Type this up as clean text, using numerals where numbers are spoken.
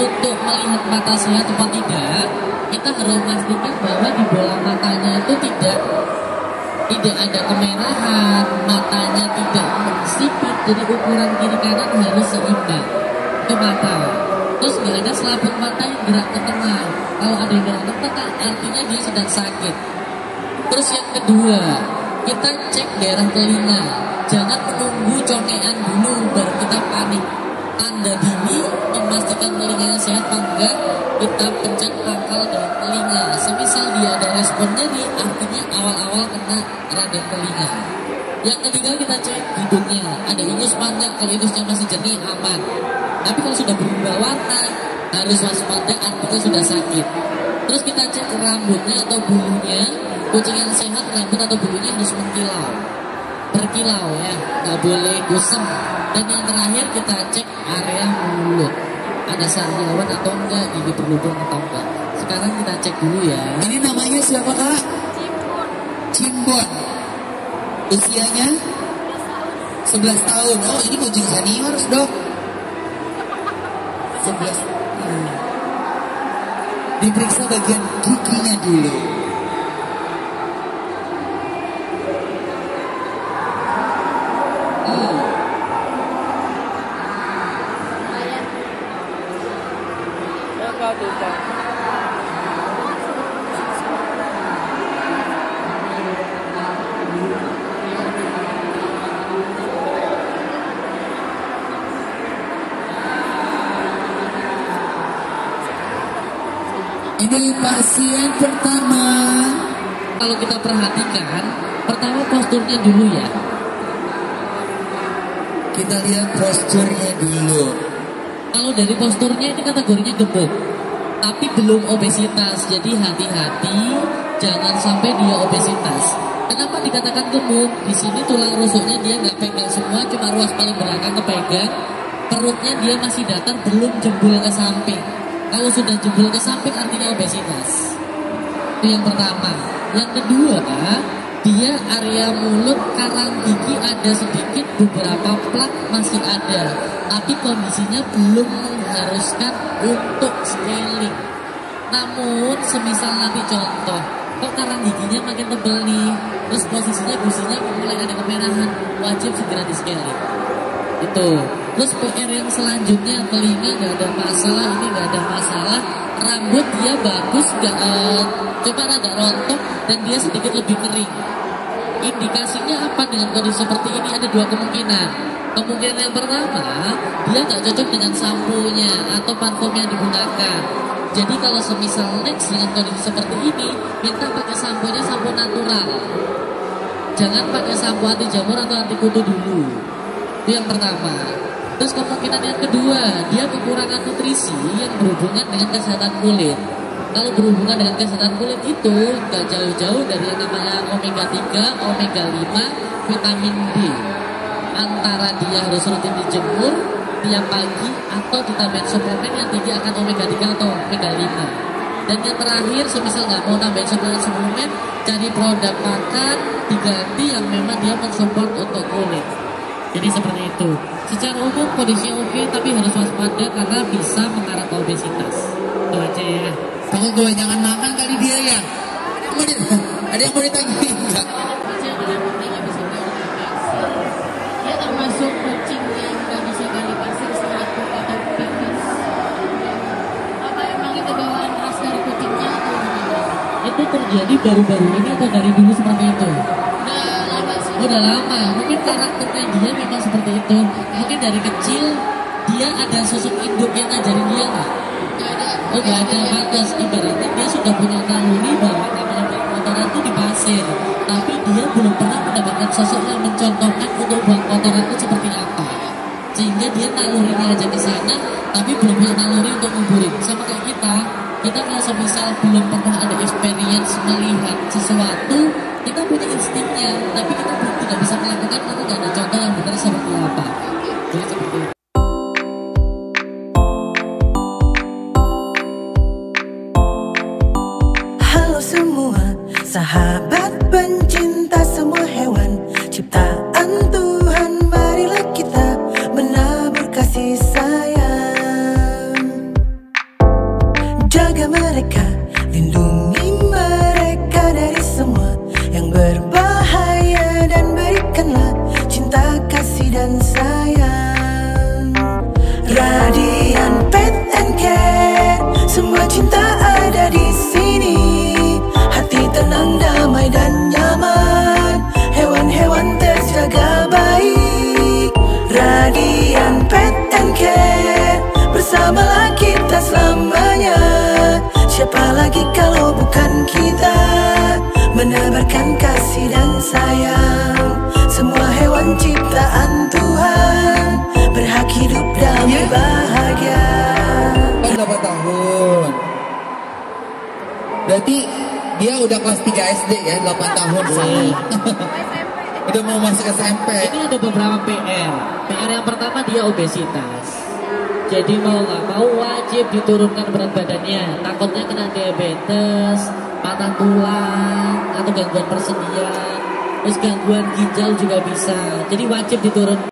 untuk melihat mata sehat atau tidak, kita harus memastikan bahwa di bola matanya itu tidak ada kemerahan, matanya tidak sipit, jadi ukuran kiri kanan harus seimbang. Itu mata. Terus nggak ada selaput mata yang gerak ke tengah. Kalau ada yang gerak ke tengah, artinya dia sedang sakit. Terus yang kedua, kita cek daerah telinga. Jangan menunggu congean dulu baru kita panik. Tanda dini memastikan telinganya sehat atau enggak, kita pencet pangkal dalam telinga. Semisal dia ada responnya nih, artinya awal-awal kena radang telinga. Yang ketiga kita cek hidungnya, ada ingus panjang, kalau ingusnya masih jernih aman. Tapi kalau sudah berubah warna, harus waspada, artinya sudah sakit. Terus kita cek rambutnya atau bulunya. Kucing yang sehat rambut atau bulunya harus mengkilau, berkilau ya, nggak boleh kusam. Dan yang terakhir kita cek area mulut, ada sariawan atau enggak, gigi berlubang atau enggak. Sekarang kita cek dulu ya. Ini namanya siapa kak? Cimbon. Usianya 11 tahun. Oh ini kucing senior dok. 11 tahun. Diperiksa bagian giginya dulu. Ini pasien pertama. Kalau kita perhatikan, pertama posturnya dulu ya. Kita lihat posturnya dulu. Kalau dari posturnya ini kategorinya gemuk, tapi belum obesitas. Jadi hati-hati, jangan sampai dia obesitas. Kenapa dikatakan gemuk? Di sini tulang rusuknya dia nggak pegang semua, cuma ruas paling belakang kepegang. Perutnya dia masih datar, belum jembul ke samping. Kalau sudah jebol ke samping artinya obesitas. Itu yang pertama. Yang kedua, dia area mulut, karang gigi ada sedikit, beberapa plak masih ada, tapi kondisinya belum mengharuskan untuk scaling. Namun semisal nanti contoh, kok karang giginya makin tebal nih, terus posisinya gusinya mulai ada kemerahan, wajib segera di scaling. Itu. Terus PR yang selanjutnya, telinga nggak ada masalah, ini nggak ada masalah. Rambut dia bagus, cuma rada rontok dan dia sedikit lebih kering. Indikasinya apa dengan kondisi seperti ini? Ada dua kemungkinan. Kemungkinan yang pertama, dia nggak cocok dengan sampo-nya atau parfum yang digunakan. Jadi kalau semisal next dengan kondisi seperti ini, minta pakai sampo-nya sampo natural. Jangan pakai sampo anti jamur atau anti kutu dulu. Itu yang pertama. Terus kemungkinan yang kedua, dia kekurangan nutrisi yang berhubungan dengan kesehatan kulit. Kalau berhubungan dengan kesehatan kulit itu gak jauh-jauh dari yang namanya omega 3, omega 5, vitamin D. Antara dia harus rutin dijemur tiap pagi atau ditambahin suplemen yang tinggi akan omega 3 atau omega 5. Dan yang terakhir, semisal nggak mau nambahin suplemen, cari produk makan diganti yang memang dia mensupport untuk kulit. Jadi seperti itu. Secara umum kondisinya oke, tapi harus waspada karena bisa mengarah ke obesitas. Itu aja ya. Takut kebanyakan makan kali dia ya. Ada yang mau ditanyain enggak? Dia termasuk kucing yang nggak bisa gali pasir selaku atau pipis. Apa emang itu bawaan ras dari kucingnya atau gimana? Itu terjadi baru-baru ini atau dari dulu seperti itu? Udah lama, mungkin karakternya dia memang seperti itu. Mungkin dari kecil dia ada sosok induk yang ngajarin dia nggak? Oh nggak ada, batas. Ibaratnya dia sudah punya naluri bahwa namanya kotoran itu di pasir, tapi dia belum pernah mendapatkan sosok yang mencontohkan untuk buang kotoran itu seperti apa. Sehingga dia nalurinya aja ke sana, tapi belum punya naluri untuk nguburin. Sama kayak kita kalau semisal belum pernah ada experience melihat sesuatu, kita punya instingnya, tapi kita tidak bisa melakukan karena tidak ada contoh yang benar seperti apa. Jadi seperti itu. Halo semua, sahabat pencinta semua hewan, ciptaan Tuhan, marilah kita menabur kasih sayang. Semua cinta ada di sini. Hati tenang, damai dan nyaman. Hewan-hewan terjaga baik. Radian Pet and Care, bersamalah kita selamanya. Siapa lagi kalau bukan kita, menebarkan kasih dan sayang. Semua hewan ciptaan Tuhan berhak hidup damai bahagia. 8 tahun. Berarti dia udah kelas 3 SD ya, 8 tahun sih. Udah mau masuk SMP. Ini ada beberapa PR. PR yang pertama, dia obesitas. Jadi mau nggak mau wajib diturunkan berat badannya. Takutnya kena diabetes, patah tulang, atau gangguan persendian, terus gangguan ginjal juga bisa. Jadi wajib diturunkan.